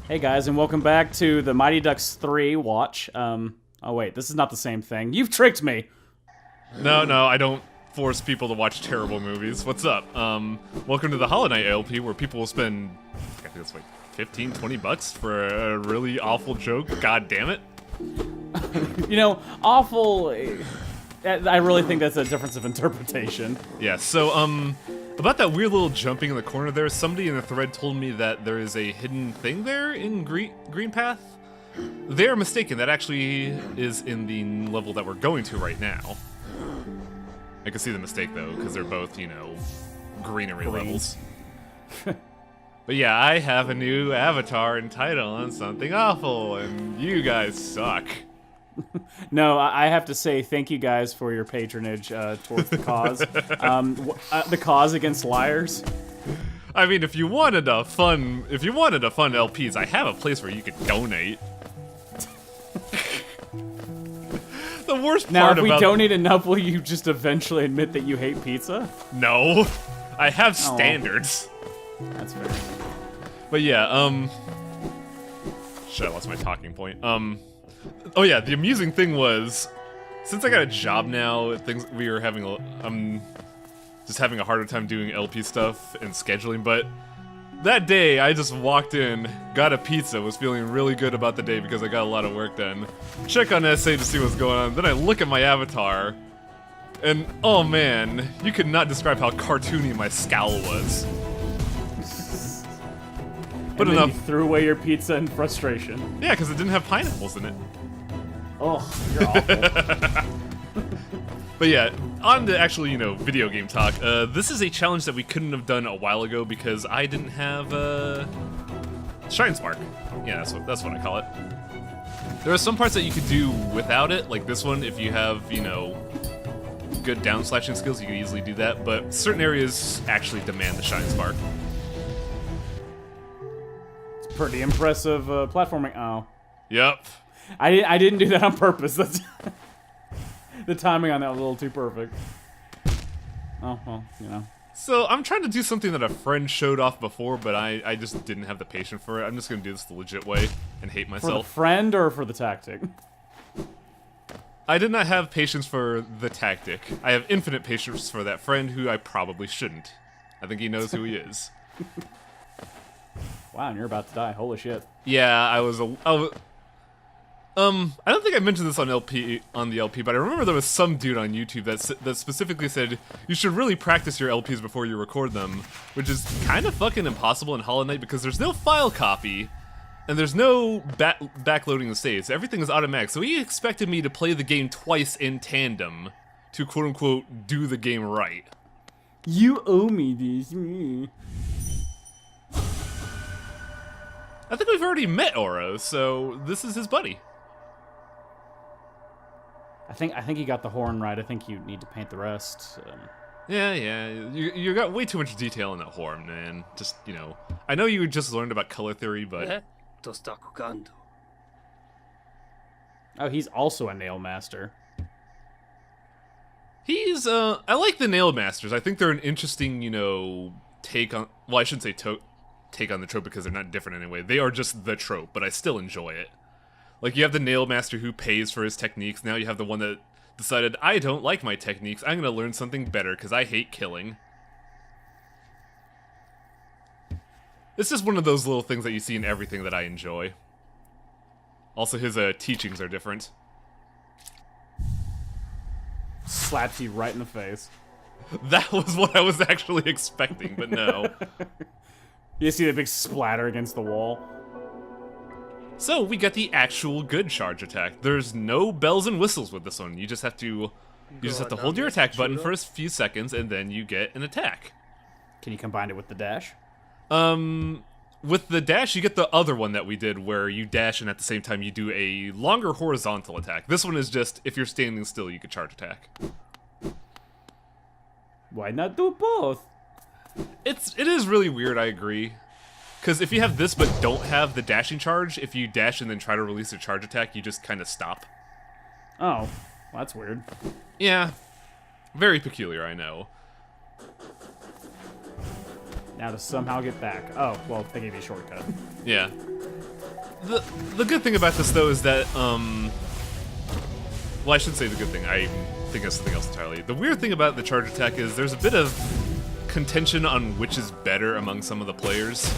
Hey guys, and welcome back to the Mighty Ducks 3 watch. Oh wait, this is not the same thing. You've tricked me! No, I don't force people to watch terrible movies. What's up? Welcome to the Hollow Knight LP, where people will spend, I think it's like 15, 20 bucks for a really awful joke. God damn it. You know, awful... I really think that's a difference of interpretation. Yeah, so, about that weird little jumping in the corner there, somebody in the thread told me that there is a hidden thing there in Green Path. They're mistaken. That actually is in the level that we're going to right now. I can see the mistake, though, because they're both, you know, greenery levels. But yeah, I have a new avatar and title on Something Awful, and you guys suck. No, I have to say thank you guys for your patronage towards the cause. The cause against liars. I mean, if you wanted a fun LPs, I have a place where you could donate. The worst now, part if we about donate enough, will you just eventually admit that you hate pizza? No, I have standards. That's fair. But yeah, shit, I lost my talking point. Oh yeah, the amusing thing was, since I got a job now, I'm just having a harder time doing LP stuff and scheduling, but that day I just walked in, got a pizza, was feeling really good about the day because I got a lot of work done. Check on SA to see what's going on, then I look at my avatar, and oh man, you could not describe how cartoony my scowl was. But then you threw away your pizza in frustration. Yeah, because it didn't have pineapples in it. Oh, you're awful. But yeah, on to actual, you know, video game talk. This is a challenge that we couldn't have done a while ago because I didn't have Shine Spark. Yeah, that's what I call it. There are some parts that you could do without it, like this one. If you have, you know, good down slashing skills, you can easily do that. But certain areas actually demand the Shine Spark. It's pretty impressive platforming. Oh. Yep. I didn't do that on purpose. That's the timing on that was a little too perfect. Oh, well, you know. So, I'm trying to do something that a friend showed off before, but I just didn't have the patience for it. I'm just gonna do this the legit way and hate myself. For the friend or for the tactic? I did not have patience for the tactic. I have infinite patience for that friend who I probably shouldn't. I think he knows who he is. Wow, and you're about to die. Holy shit. Yeah, I don't think I mentioned this on the LP, but I remember there was some dude on YouTube that specifically said you should really practice your LPs before you record them, which is kind of fucking impossible in Hollow Knight because there's no file copy, and there's no backloading the saves. Everything is automatic, so he expected me to play the game twice in tandem to quote-unquote do the game right. You owe me this. I think we've already met Oro, so this is his buddy. I think you got the horn right. I think you need to paint the rest. Yeah, you got way too much detail in that horn, man. Just, you know, I know you just learned about color theory, but... Oh, he's also a nail master. He's, I like the nail masters. I think they're an interesting, you know, take on... Well, I shouldn't say take on the trope because they're not different anyway. They are just the trope, but I still enjoy it. Like, you have the nail master who pays for his techniques. Now you have the one that decided, I don't like my techniques. I'm gonna learn something better because I hate killing. It's just one of those little things that you see in everything that I enjoy. Also, his teachings are different. Slaps you right in the face. That was what I was actually expecting, but no. You see the big splatter against the wall. So, we got the actual good charge attack. There's no bells and whistles with this one. You just have to hold your attack button for a few seconds, and then you get an attack. Can you combine it with the dash? With the dash, you get the other one that we did, where you dash and at the same time you do a longer horizontal attack. This one is just, if you're standing still, you can charge attack. Why not do both? It is really weird, I agree. Because if you have this but don't have the dashing charge, if you dash and then try to release a charge attack, you just kind of stop. Oh, well, that's weird. Yeah. Very peculiar, I know. Now to somehow get back. Oh, well, they gave you a shortcut. Yeah. the good thing about this though is that well, I should say the good thing. I think it's something else entirely. The weird thing about the charge attack is there's a bit of contention on which is better among some of the players.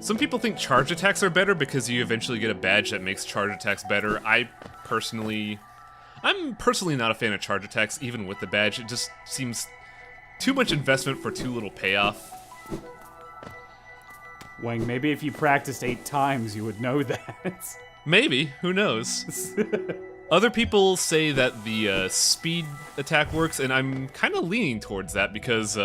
Some people think charge attacks are better because you eventually get a badge that makes charge attacks better. I'm personally not a fan of charge attacks, even with the badge. It just seems too much investment for too little payoff. Wang, maybe if you practiced 8 times, you would know that. Maybe, who knows? Other people say that the speed attack works, and I'm kind of leaning towards that because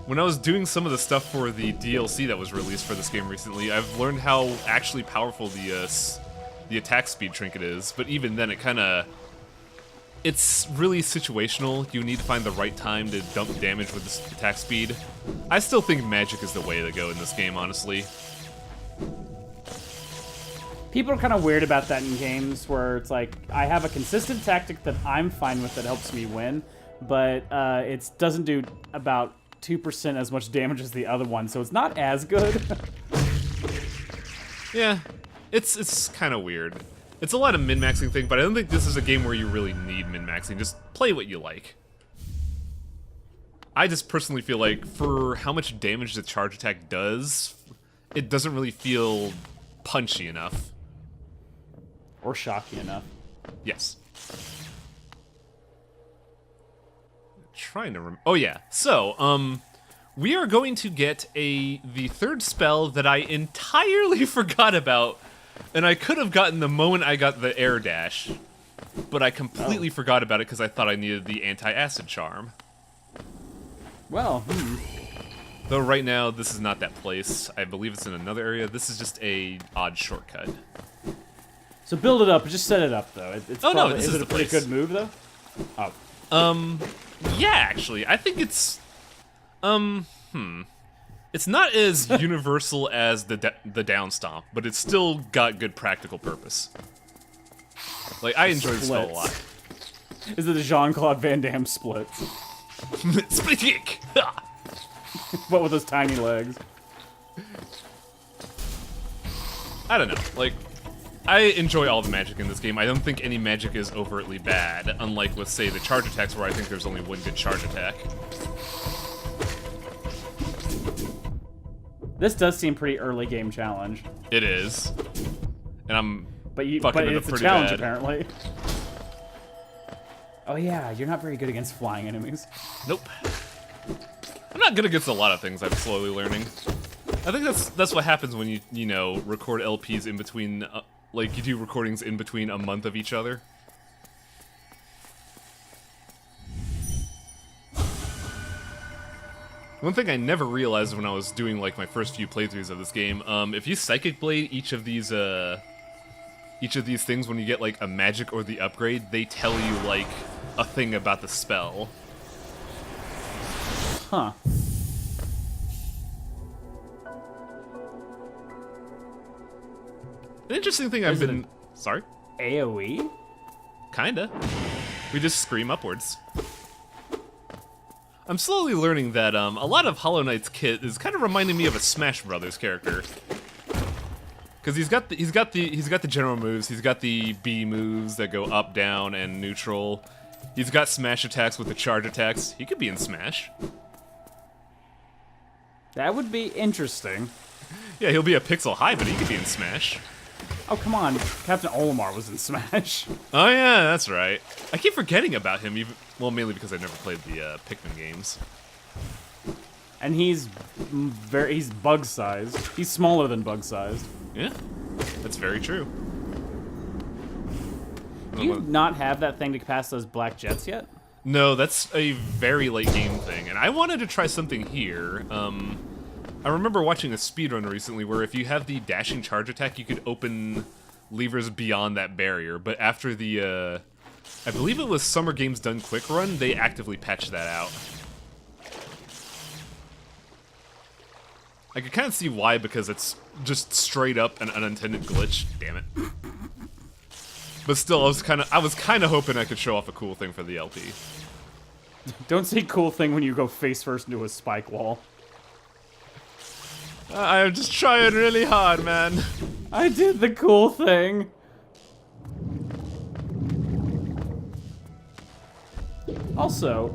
when I was doing some of the stuff for the DLC that was released for this game recently, I've learned how actually powerful the attack speed trinket is. But even then, it's really situational. You need to find the right time to dump damage with this attack speed. I still think magic is the way to go in this game, honestly. People are kind of weird about that in games where it's like, I have a consistent tactic that I'm fine with that helps me win, but it doesn't do about 2% as much damage as the other one, so it's not as good. Yeah, it's kind of weird. It's a lot of min-maxing thing, but I don't think this is a game where you really need min-maxing. Just play what you like. I just personally feel like for how much damage the charge attack does, it doesn't really feel punchy enough. Or shocky enough. Yes. Trying to oh yeah. So, we are going to get the third spell that I entirely forgot about, and I could have gotten the moment I got the air dash, but I completely forgot about it because I thought I needed the anti-acid charm. Well, Though right now, this is not that place. I believe it's in another area. This is just a odd shortcut. So build it up. Just set it up, though. It's Oh, no, probably, this is is it a the pretty place. good move, though? Oh. Yeah, actually, I think it's, it's not as universal as the down stomp, but it's still got good practical purpose. Like, I enjoy this spell a lot. Is it a Jean-Claude Van Damme split? Split kick! What with those tiny legs? I don't know, like, I enjoy all the magic in this game. I don't think any magic is overtly bad, unlike with, say, the charge attacks where I think there's only one good charge attack. This does seem pretty early game challenge. It is. And I'm But fucking it up it's a pretty challenge, bad. apparently. Oh yeah, you're not very good against flying enemies. Nope. I'm not good against a lot of things, I'm slowly learning. I think that's what happens when you know, record LPs in between, like, you do recordings in between a month of each other. One thing I never realized when I was doing, like, my first few playthroughs of this game, if you Psychic Blade each of these things when you get, like, a magic or the upgrade, they tell you, like, a thing about the spell. Huh. An interesting thing I've been... Sorry? AoE? Kinda. We just scream upwards. I'm slowly learning that a lot of Hollow Knight's kit is kind of reminding me of a Smash Brothers character. Because he's got the general moves, he's got the B moves that go up, down, and neutral. He's got smash attacks with the charge attacks. He could be in Smash. That would be interesting. Yeah, he'll be a pixel high, but he could be in Smash. Oh, come on. Captain Olimar was in Smash. Oh yeah, that's right. I keep forgetting about him, even well, mainly because I never played the Pikmin games. And he's bug-sized. He's smaller than bug-sized. Yeah, that's very true. Do you not have that thing to pass those black jets yet? No, that's a very late game thing, and I wanted to try something here. I remember watching a speedrun recently where if you have the dashing charge attack, you could open levers beyond that barrier, but after the, I believe it was Summer Games Done Quick Run, they actively patched that out. I could kind of see why, because it's just straight up an unintended glitch. Damn it. But still, I was kind of hoping I could show off a cool thing for the LP. Don't say cool thing when you go face first into a spike wall. I'm just trying really hard, man. I did the cool thing. Also,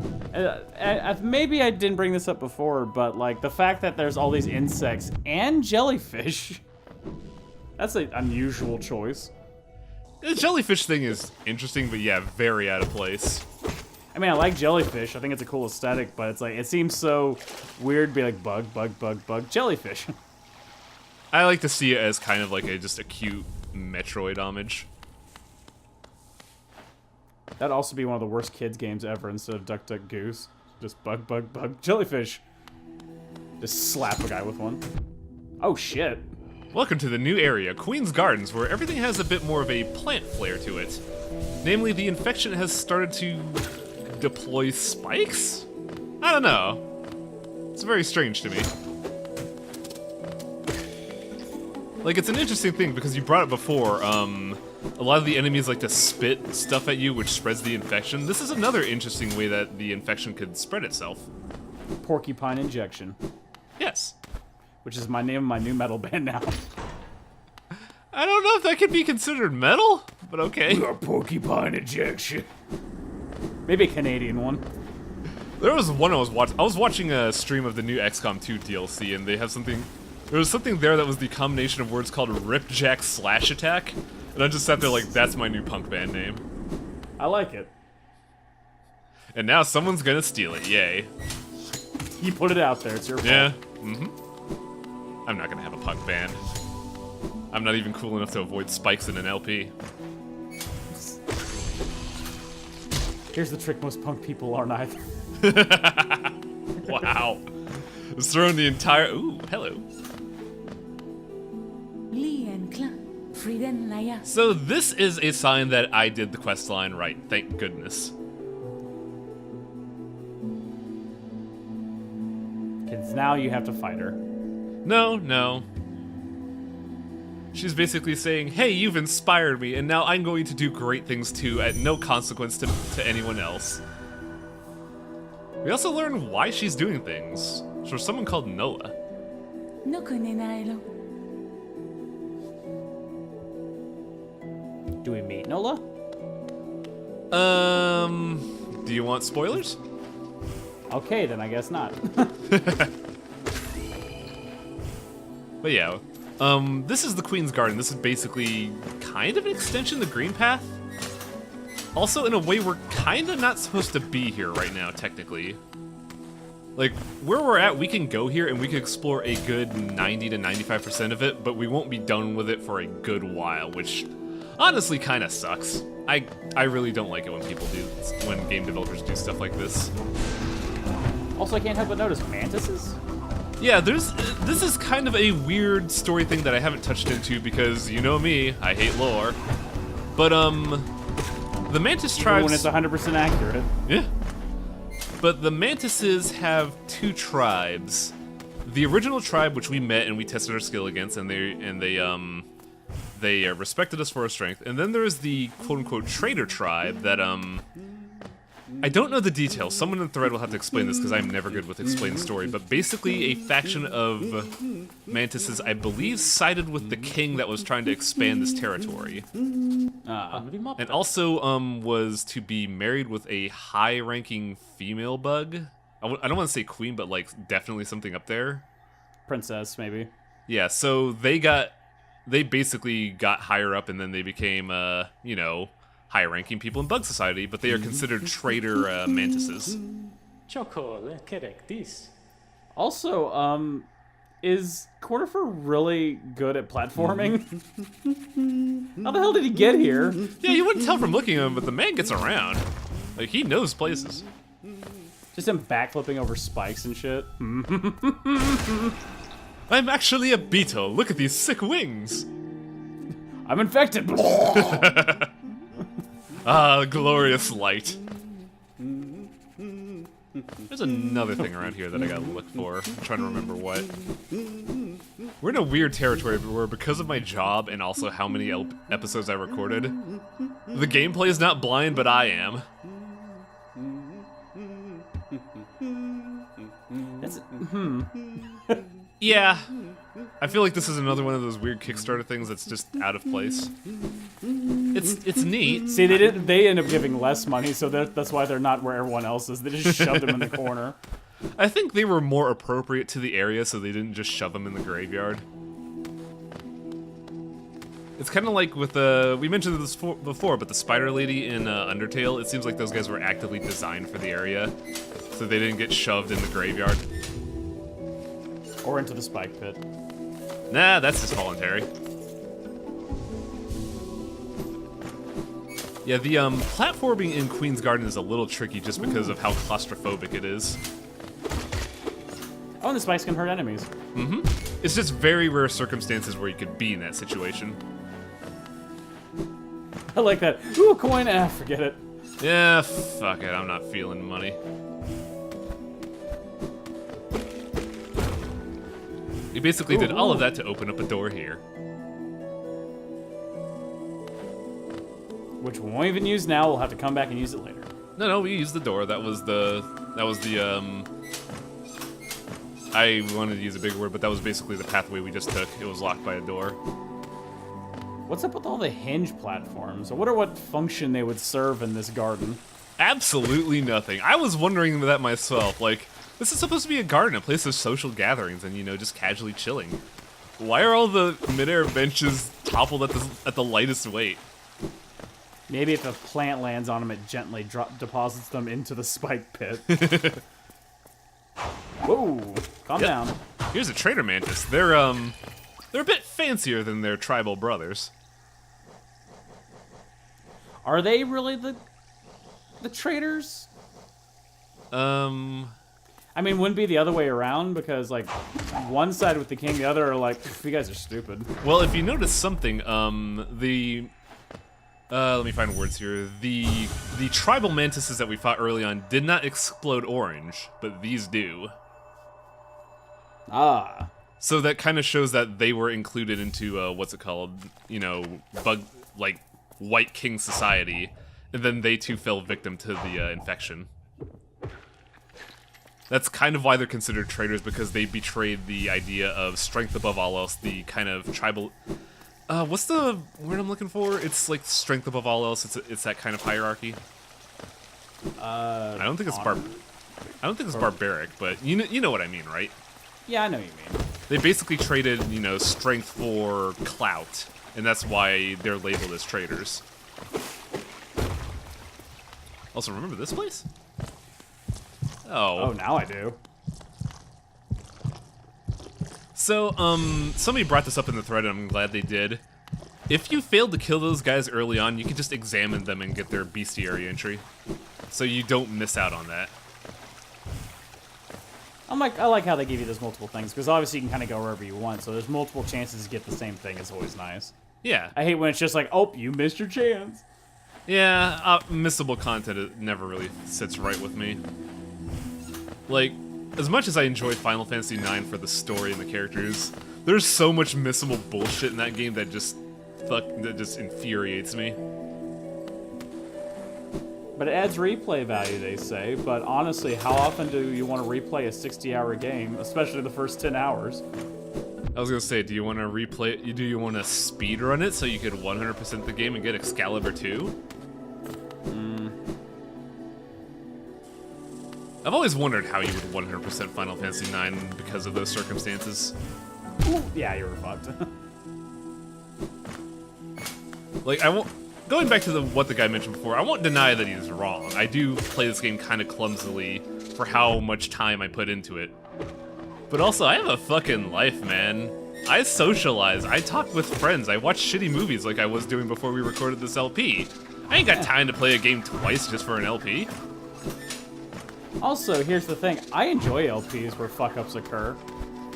maybe I didn't bring this up before, but like the fact that there's all these insects and jellyfish, that's an unusual choice. The jellyfish thing is interesting, but yeah, very out of place. I mean, I like jellyfish. I think it's a cool aesthetic, but it's like, it seems so weird to be like bug, bug, bug, bug, jellyfish. I like to see it as kind of like just a cute Metroid homage. That'd also be one of the worst kids games ever instead of Duck Duck Goose. Just bug, bug, bug, jellyfish. Just slap a guy with one. Oh shit. Welcome to the new area, Queen's Gardens, where everything has a bit more of a plant flair to it. Namely, the infection has started to deploy spikes? I don't know. It's very strange to me. Like, it's an interesting thing because you brought it before, a lot of the enemies like to spit stuff at you, which spreads the infection. This is another interesting way that the infection could spread itself. Porcupine Injection. Yes. Which is my name of my new metal band now. I don't know if that could be considered metal, but okay. We are Porcupine Injection. Maybe a Canadian one. There was one I was watching a stream of the new XCOM 2 DLC, and they have something. There was something there that was the combination of words called Ripjack Slash Attack, and I just sat there like, that's my new punk band name. I like it. And now someone's gonna steal it, yay. You put it out there, it's your fault. Yeah, I'm not gonna have a punk band. I'm not even cool enough to avoid spikes in an LP. Here's the trick, most punk people aren't either. Wow. It's throwing the entire... Ooh, hello. So this is a sign that I did the quest line right, thank goodness. Because now you have to fight her. No. She's basically saying, hey, you've inspired me, and now I'm going to do great things too, at no consequence to anyone else. We also learn why she's doing things. It's for someone called Nola. Do we meet Nola? Do you want spoilers? Okay, then I guess not. But yeah, this is the Queen's Garden. This is basically kind of an extension of the Green Path. Also, in a way, we're kind of not supposed to be here right now, technically. Like, where we're at, we can go here and we can explore a good 90 to 95% of it, but we won't be done with it for a good while, which honestly kind of sucks. I really don't like it when when game developers do stuff like this. Also, I can't help but notice mantises? Yeah, this is kind of a weird story thing that I haven't touched into because, you know me, I hate lore. But, the mantis tribes... Even when it's 100% accurate. Yeah. But the mantises have two tribes. The original tribe, which we met and we tested our skill against, and they respected us for our strength. And then there's the quote-unquote traitor tribe that, I don't know the details. Someone in the thread will have to explain this because I'm never good with explaining the story. But basically, a faction of mantises, I believe, sided with the king that was trying to expand this territory. And also was to be married with a high-ranking female bug. I don't want to say queen, but like definitely something up there. Princess, maybe. Yeah, so they basically got higher up, and then they became, you know, high-ranking people in Bug Society, but they are considered traitor mantises. Also, is Cordifer really good at platforming? How the hell did he get here? Yeah, you wouldn't tell from looking at him, but the man gets around. Like, he knows places. Just him backflipping over spikes and shit. I'm actually a beetle. Look at these sick wings. I'm infected. Ah, glorious light. There's another thing around here that I gotta look for. I'm trying to remember what. We're in a weird territory where, because of my job and also how many episodes I recorded, the gameplay is not blind, but I am. That's Yeah, I feel like this is another one of those weird Kickstarter things that's just out of place. It's neat. See, they end up giving less money, so that's why they're not where everyone else is. They just shoved them in the corner. I think they were more appropriate to the area, so they didn't just shove them in the graveyard. It's kind of like with we mentioned this before, but the Spider Lady in Undertale, it seems like those guys were actively designed for the area, so they didn't get shoved in the graveyard. Or into the spike pit. Nah, that's just voluntary. Yeah, the platforming in Queen's Garden is a little tricky just because of how claustrophobic it is. Oh, and the spikes can hurt enemies. Mm-hmm. It's just very rare circumstances where you could be in that situation. I like that. Ooh, a coin. Forget it. Yeah, fuck it. I'm not feeling money. We basically did all of that to open up a door here. Which we won't even use now. We'll have to come back and use it later. No, we used the door. That was the I wanted to use a bigger word, but that was basically the pathway we just took. It was locked by a door. What's up with all the hinge platforms? I wonder what function they would serve in this garden. Absolutely nothing. I was wondering that myself. Like, this is supposed to be a garden, a place of social gatherings and, you know, just casually chilling. Why are all the midair benches toppled at the lightest weight? Maybe if a plant lands on them, it gently deposits them into the spike pit. Whoa, calm down. Here's a trader mantis. They're a bit fancier than their tribal brothers. Are they really the traders? I mean, wouldn't be the other way around, because, like, one side with the king, the other are like, you guys are stupid. Well, if you notice something, let me find words here. The tribal mantises that we fought early on did not explode orange, but these do. Ah. So that kind of shows that they were included into, what's it called? You know, White King Society, and then they too fell victim to the infection. That's kind of why they're considered traitors, because they betrayed the idea of strength above all else, the kind of tribal... what's the word I'm looking for? It's like strength above all else. It's that kind of hierarchy. I don't think it's barbaric, but you know what I mean, right? Yeah, I know what you mean. They basically traded, you know, strength for clout, and that's why they're labeled as traitors. Also, remember this place? Oh, now I do. So, somebody brought this up in the thread, and I'm glad they did. If you failed to kill those guys early on, you can just examine them and get their bestiary entry. So you don't miss out on that. I like how they give you those multiple things, because obviously you can kind of go wherever you want, so there's multiple chances to get the same thing. It's always nice. Yeah. I hate when it's just like, oh, you missed your chance. Yeah, missable content, it never really sits right with me. Like, as much as I enjoy Final Fantasy IX for the story and the characters, there's so much missable bullshit in that game that just infuriates me. But it adds replay value, they say. But honestly, how often do you want to replay a 60-hour game, especially the first 10 hours? I was gonna say, do you want to replay it? Do you want to speedrun it so you could 100% the game and get Excalibur 2? I've always wondered how you would 100% Final Fantasy IX because of those circumstances. Ooh, yeah, you were fucked. Like, going back to what the guy mentioned before, I won't deny that he's wrong. I do play this game kind of clumsily for how much time I put into it. But also, I have a fucking life, man. I socialize, I talk with friends, I watch shitty movies like I was doing before we recorded this LP. I ain't got time to play a game twice just for an LP. Also, here's the thing. I enjoy LPs where fuck-ups occur.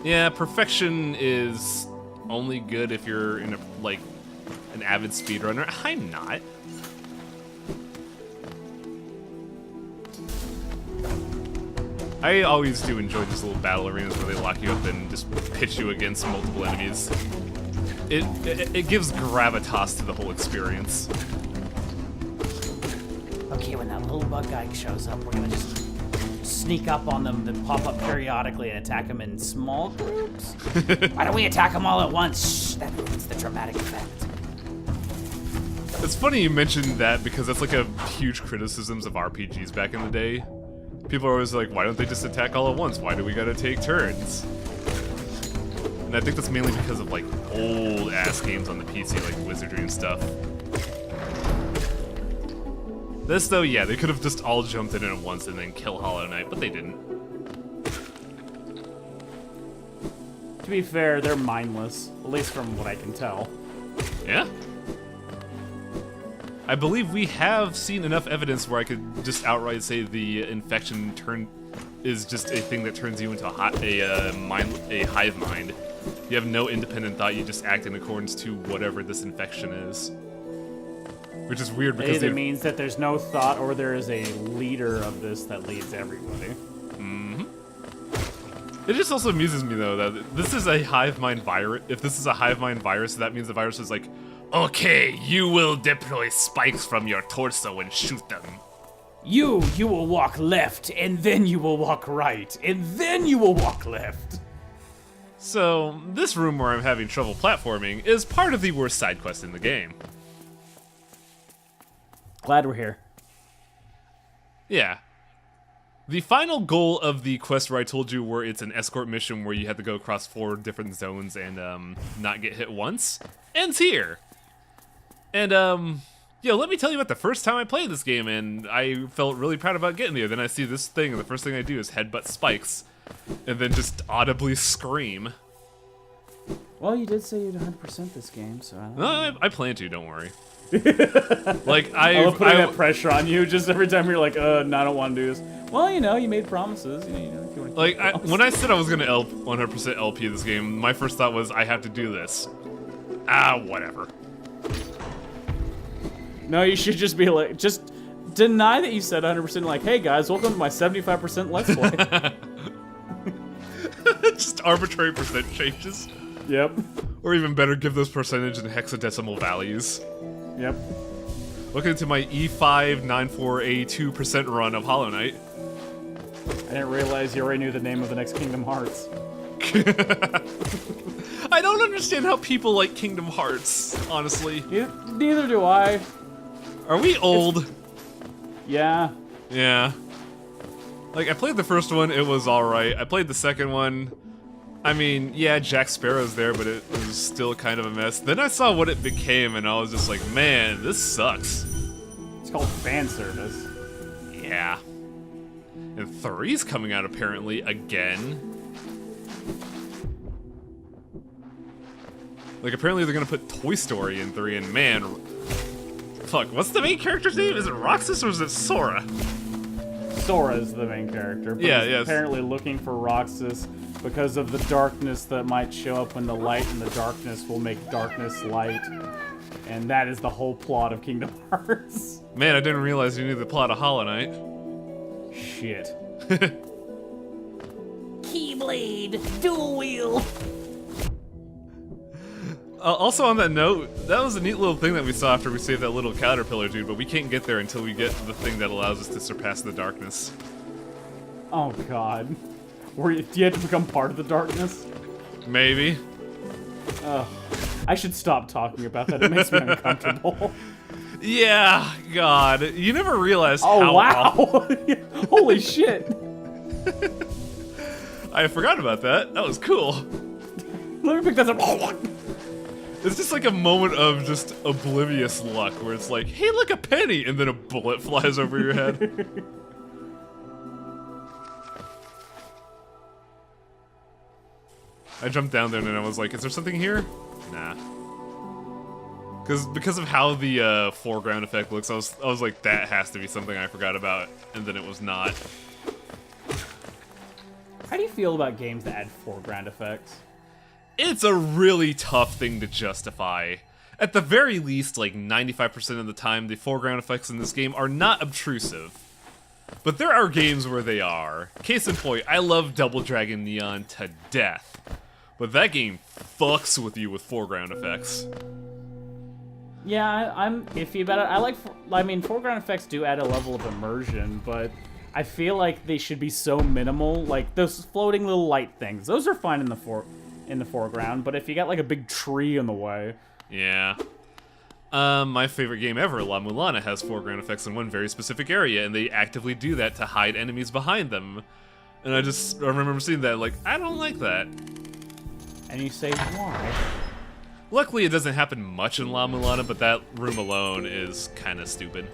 Yeah, perfection is only good if you're in an avid speedrunner. I'm not. I always do enjoy these little battle arenas where they lock you up and just pitch you against multiple enemies. It gives gravitas to the whole experience. Okay, when that little bug guy shows up, we're gonna just sneak up on them that pop up periodically and attack them in small groups? Why don't we attack them all at once? Shh, that ruins the dramatic effect. It's funny you mentioned that because that's like a huge criticisms of RPGs back in the day. People are always like, why don't they just attack all at once? Why do we gotta take turns? And I think that's mainly because of like old ass games on the PC, like Wizardry and stuff. This though, yeah, they could have just all jumped in at once and then kill Hollow Knight, but they didn't. To be fair, they're mindless, at least from what I can tell. Yeah? I believe we have seen enough evidence where I could just outright say the infection is just a thing that turns you into a hive mind. You have no independent thought, you just act in accordance to whatever this infection is. Which is weird because it either means that there's no thought or there is a leader of this that leads everybody. Mm-hmm. It just also amuses me though that this is a hive mind virus. If this is a hive mind virus, that means the virus is like, okay, you will deploy spikes from your torso and shoot them. You will walk left, and then you will walk right, and then you will walk left. So, this room where I'm having trouble platforming is part of the worst side quest in the game. Glad we're here. Yeah. The final goal of the quest where I told you where it's an escort mission where you have to go across 4 different zones and not get hit once, ends here. And, yo, let me tell you about the first time I played this game, and I felt really proud about getting there. Then I see this thing, and the first thing I do is headbutt spikes, and then just audibly scream. Well, you did say you'd 100% this game, so I don't know. I plan to, don't worry. Like, I love putting that pressure on you just every time you're like, no, I don't want to do this. Well, you know, you made promises. You know, if you want to like, when I said I was going to 100% LP this game, my first thought was, I have to do this. Whatever. No, you should just be like, just deny that you said 100%, like, hey guys, welcome to my 75% Let's Play. Just arbitrary percent changes. Yep. Or even better, give those percentage in hexadecimal values. Yep. Look into my E594A2% run of Hollow Knight. I didn't realize you already knew the name of the next Kingdom Hearts. I don't understand how people like Kingdom Hearts, honestly. Neither do I. Are we old? Yeah. Yeah. Like, I played the first one, it was alright. I played the second one. I mean, yeah, Jack Sparrow's there, but it was still kind of a mess. Then I saw what it became, and I was just like, man, this sucks. It's called fan service. Yeah. And 3's coming out, apparently, again. Like, apparently they're gonna put Toy Story in 3, and man... Fuck, what's the main character's name? Is it Roxas or is it Sora? Sora is the main character, but yeah, he's yes. apparently looking for Roxas because of the darkness that might show up when the light and the darkness will make darkness light. And that is the whole plot of Kingdom Hearts. Man, I didn't realize you knew the plot of Hollow Knight. Shit. Keyblade, dual wheel. Also on that note, that was a neat little thing that we saw after we saved that little caterpillar dude, but we can't get there until we get the thing that allows us to surpass the darkness. Oh god. Do you have to become part of the darkness? Maybe. Ugh. I should stop talking about that, it makes me uncomfortable. Yeah, God. You never realized how wow. Holy shit. I forgot about that. That was cool. Let me pick that up. It's just like a moment of just oblivious luck where it's like, hey, look, a penny, and then a bullet flies over your head. I jumped down there and then I was like, is there something here? Nah. Because of how the foreground effect looks, I was like, that has to be something I forgot about, and then it was not. How do you feel about games that add foreground effects? It's a really tough thing to justify. At the very least, like 95% of the time, the foreground effects in this game are not obtrusive. But there are games where they are. Case in point, I love Double Dragon Neon to death. But that game fucks with you with foreground effects. Yeah, I'm iffy about it. I mean, foreground effects do add a level of immersion, but I feel like they should be so minimal. Like those floating little light things, those are fine in the foreground. But if you got like a big tree in the way, Yeah. My favorite game ever, La Mulana, has foreground effects in one very specific area, and they actively do that to hide enemies behind them. And I remember seeing that, like, I don't like that. and you say why? Luckily, it doesn't happen much in La Mulana, but that room alone is kind of stupid.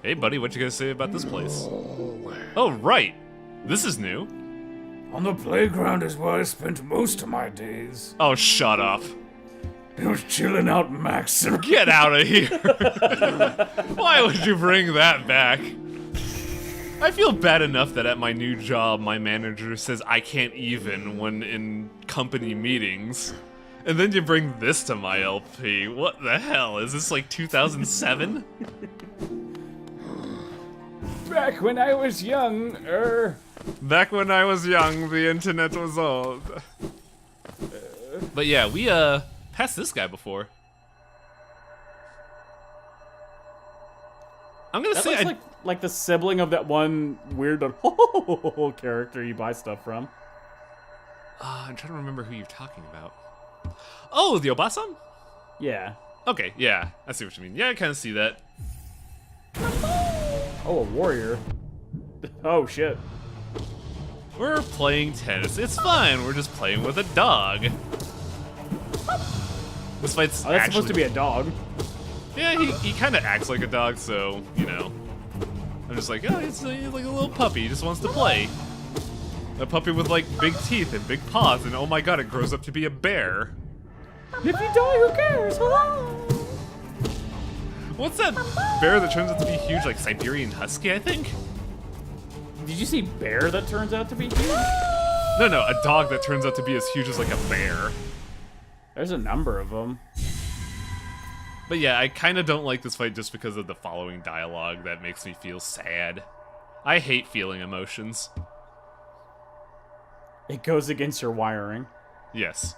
Hey, buddy, what you gotta say about this place? Oh, right. This is new. On the playground is where I spent most of my days. Oh, shut up. I was chilling out, Max. Get out of here. Why would you bring that back? I feel bad enough that at my new job, my manager says I can't even when in company meetings. And then you bring this to my LP. What the hell? Is this like 2007? Back when I was young, Back when I was young, the internet was old. But yeah, we passed this guy before. I'm gonna that say looks like the sibling of that one weird character you buy stuff from. I'm trying to remember who you're talking about. Oh, the Obasan? Yeah. Okay, yeah, I see what you mean. Yeah, I kind of see that. Oh, a warrior. Oh shit. We're playing tennis. It's fine. We're just playing with a dog. This fight's Oh, that's actually... supposed to be a dog. Yeah, he kind of acts like a dog, so, you know. I'm just like, oh, he's like a little puppy. He just wants to play. A puppy with, like, big teeth and big paws, and oh my god, it grows up to be a bear. If you die, who cares? What's that bear that turns out to be huge, like Siberian Husky, I think? Did you see bear that turns out to be huge? No, a dog that turns out to be as huge as, like, a bear. There's a number of them. But yeah, I kind of don't like this fight just because of the following dialogue that makes me feel sad. I hate feeling emotions. It goes against your wiring. Yes.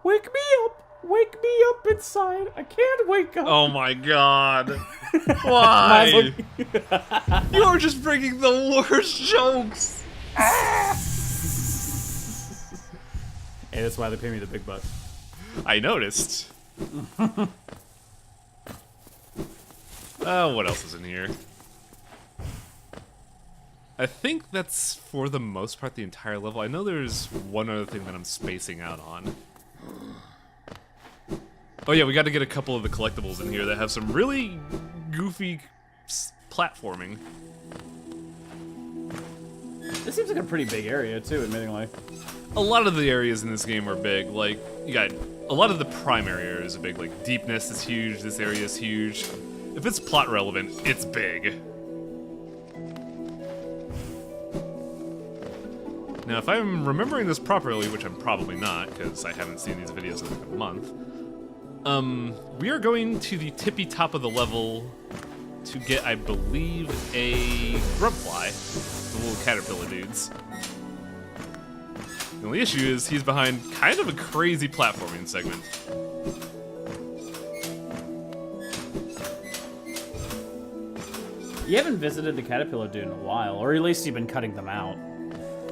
Wake me up! Wake me up inside! I can't wake up! Oh my god. Why? You're just bringing the worst jokes! Hey, that's why they pay me the big bucks. I noticed. What else is in here? I think that's, for the most part, the entire level. I know there's one other thing that I'm spacing out on. Oh yeah, we got to get a couple of the collectibles in here that have some really goofy platforming. This seems like a pretty big area, too, admittingly. A lot of the areas in this game are big. Like, you got a lot of the primary areas are big. Like, Deepness is huge, this area is huge. If it's plot relevant, it's big. Now, if I'm remembering this properly, which I'm probably not, because I haven't seen these videos in like a month, we are going to the tippy top of the level to get, I believe, a grubfly, the little caterpillar dudes. The only issue is he's behind kind of a crazy platforming segment. You haven't visited the caterpillar dude in a while, or at least you've been cutting them out.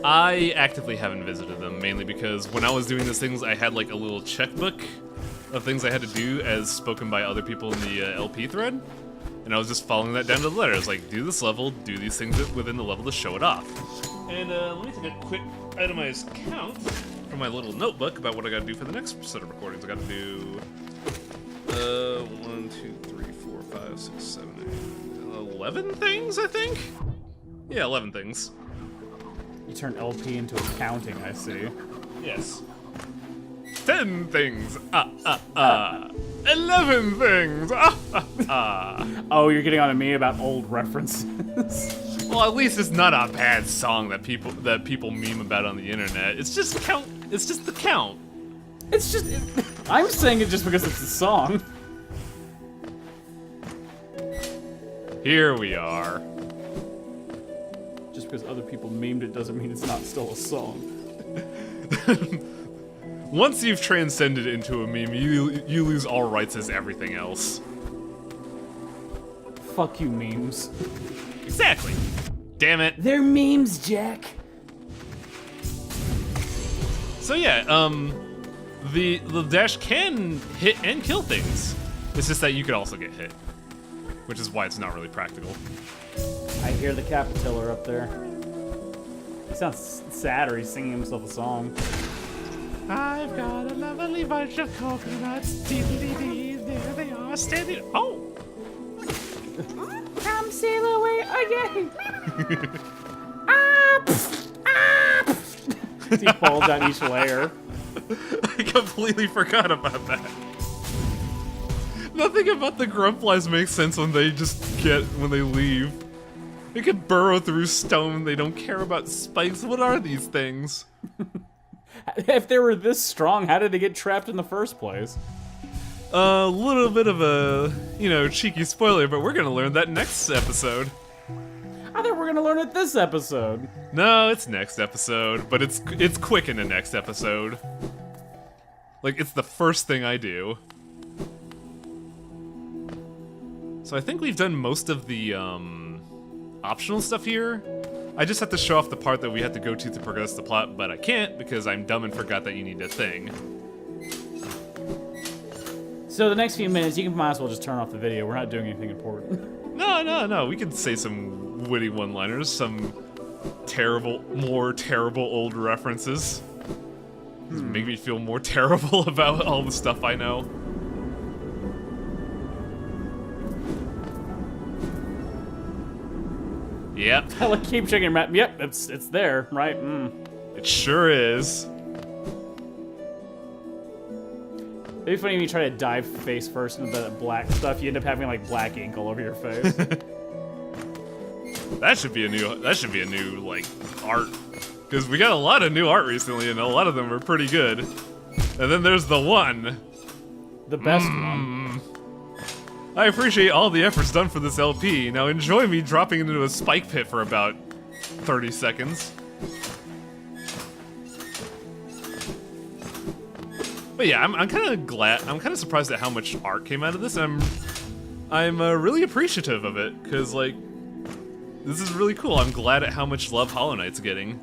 I actively haven't visited them, mainly because when I was doing these things, I had like a little checkbook of things I had to do as spoken by other people in the LP thread, and I was just following that down to the letter. I was like, do this level, do these things within the level to show it off. And let me take a quick itemized count from my little notebook about what I gotta do for the next set of recordings. I gotta do 1, 2, 3, 4, 5, 6, 7, 8, 11 things, I think? Yeah, 11 things. You turn LP into accounting, I see. Yes. 10 things. 11 things. Oh, you're getting on to me about old references. Well, at least it's not a bad song that people meme about on the internet. It's just count. It's just the count. It's just... I'm saying it just because it's a song. Here we are. Just because other people memed it doesn't mean it's not still a song. Once you've transcended into a meme, you lose all rights as everything else. Fuck you, memes. Exactly. Damn it. They're memes, Jack. So yeah, the dash can hit and kill things. It's just that you could also get hit, which is why it's not really practical. I hear the Capitiller up there. He sounds sad, or he's singing himself a song. I've got a lovely bunch of coconuts. Dee-dee-dee-dee, there they are standing. Oh! Come sail away again. Ah, pff, ah, pff. He falls down each layer. I completely forgot about that. Nothing about the Grumflies makes sense when they leave. They can burrow through stone, they don't care about spikes. What are these things? If they were this strong, how did they get trapped in the first place? A little bit of a, cheeky spoiler, but we're gonna learn that next episode. I thought we were gonna learn it this episode. No, it's next episode, but it's quick in the next episode. Like, it's the first thing I do. So I think we've done most of the, optional stuff here. I just have to show off the part that we have to go to progress the plot, but I can't because I'm dumb and forgot that you need a thing. So the next few minutes, you might as well just turn off the video. We're not doing anything important. No. We can say some witty one-liners, some more terrible old references. Make me feel more terrible about all the stuff I know. Yep. I like keep checking your map. Yep, it's there, right? It sure is. It'd be funny if you try to dive face first into the black stuff. You end up having like black ink all over your face. That should be a new like art, because we got a lot of new art recently, and a lot of them are pretty good. And then there's the one, The best one. I appreciate all the efforts done for this LP. Now enjoy me dropping into a spike pit for about 30 seconds. But yeah, I'm kind of glad. I'm kind of surprised at how much art came out of this. I'm really appreciative of it, because like, this is really cool. I'm glad at how much love Hollow Knight's getting.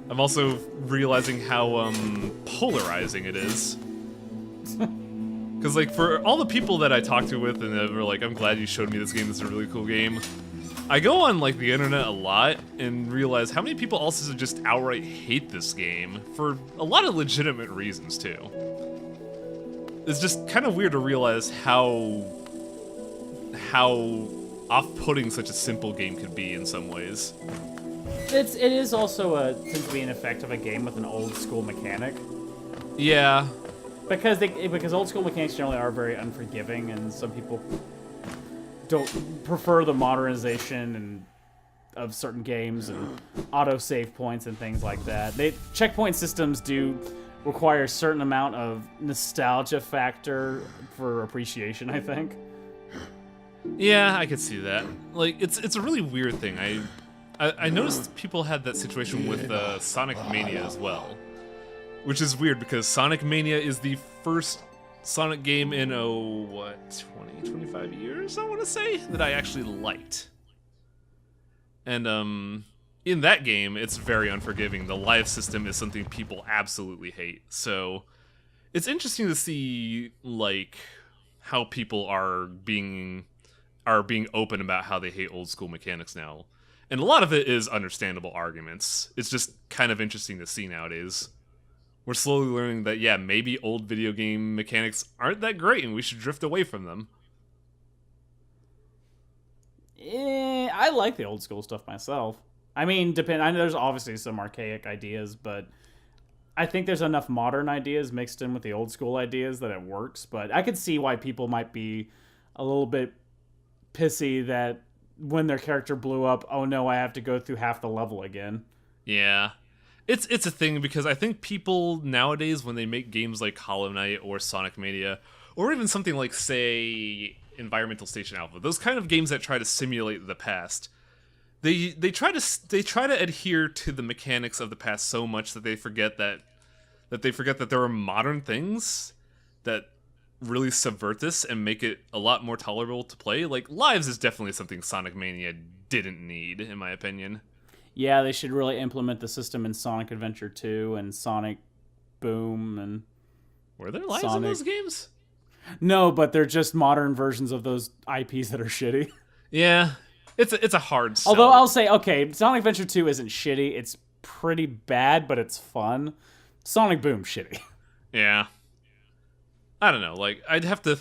I'm also realizing how polarizing it is. Because, like, for all the people that I talked to with and that were like, I'm glad you showed me this game, this is a really cool game, I go on, like, the internet a lot and realize how many people also just outright hate this game for a lot of legitimate reasons, too. It's just kind of weird to realize how off-putting such a simple game could be in some ways. It is also tends to be an effect of a game with an old school mechanic. Yeah. Because old school mechanics generally are very unforgiving, and some people don't prefer the modernization of certain games and auto save points and things like that. Checkpoint systems do require a certain amount of nostalgia factor for appreciation, I think. Yeah, I could see that. Like, it's a really weird thing. I noticed people had that situation with Sonic Mania as well. Which is weird, because Sonic Mania is the first Sonic game in, 25 years, I want to say, that I actually liked. And, in that game, it's very unforgiving. The life system is something people absolutely hate. So, it's interesting to see, like, how people are being open about how they hate old school mechanics now. And a lot of it is understandable arguments. It's just kind of interesting to see nowadays. We're slowly learning that, yeah, maybe old video game mechanics aren't that great and we should drift away from them. I like the old school stuff myself. I mean, I know there's obviously some archaic ideas, but I think there's enough modern ideas mixed in with the old school ideas that it works. But I could see why people might be a little bit pissy that when their character blew up, oh no, I have to go through half the level again. Yeah. It's a thing, because I think people nowadays, when they make games like Hollow Knight or Sonic Mania, or even something like, say, Environmental Station Alpha, those kind of games that try to simulate the past, they try to adhere to the mechanics of the past so much that they forget that that they forget that there are modern things that really subvert this and make it a lot more tolerable to play. Like, Lives is definitely something Sonic Mania didn't need, in my opinion. Yeah, they should really implement the system in Sonic Adventure 2 and Sonic Boom and... Were there lives in those games? No, but they're just modern versions of those IPs that are shitty. Yeah, it's a hard sell. Although I'll say, okay, Sonic Adventure 2 isn't shitty. It's pretty bad, but it's fun. Sonic Boom, shitty. Yeah. I don't know. Like, I'd have to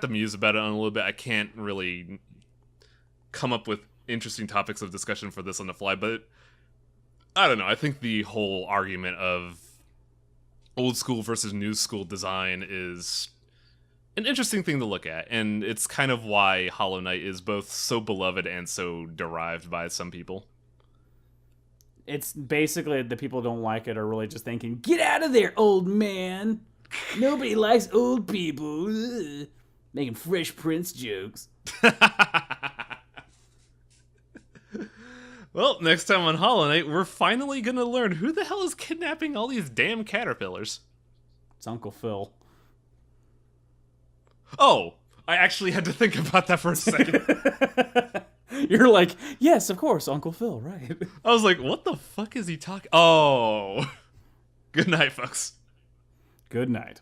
muse about it on a little bit. I can't really come up with interesting topics of discussion for this on the fly, but I don't know. I think the whole argument of old school versus new school design is an interesting thing to look at, and it's kind of why Hollow Knight is both so beloved and so derived by some people. It's basically the people who don't like it are really just thinking, get out of there, old man. Nobody likes old people. Ugh. Making Fresh Prince jokes. Well, next time on Hollow Knight, we're finally gonna learn who the hell is kidnapping all these damn caterpillars. It's Uncle Phil. Oh, I actually had to think about that for a second. You're like, yes, of course, Uncle Phil, right? I was like, what the fuck is he talking? Oh. Good night, folks. Good night.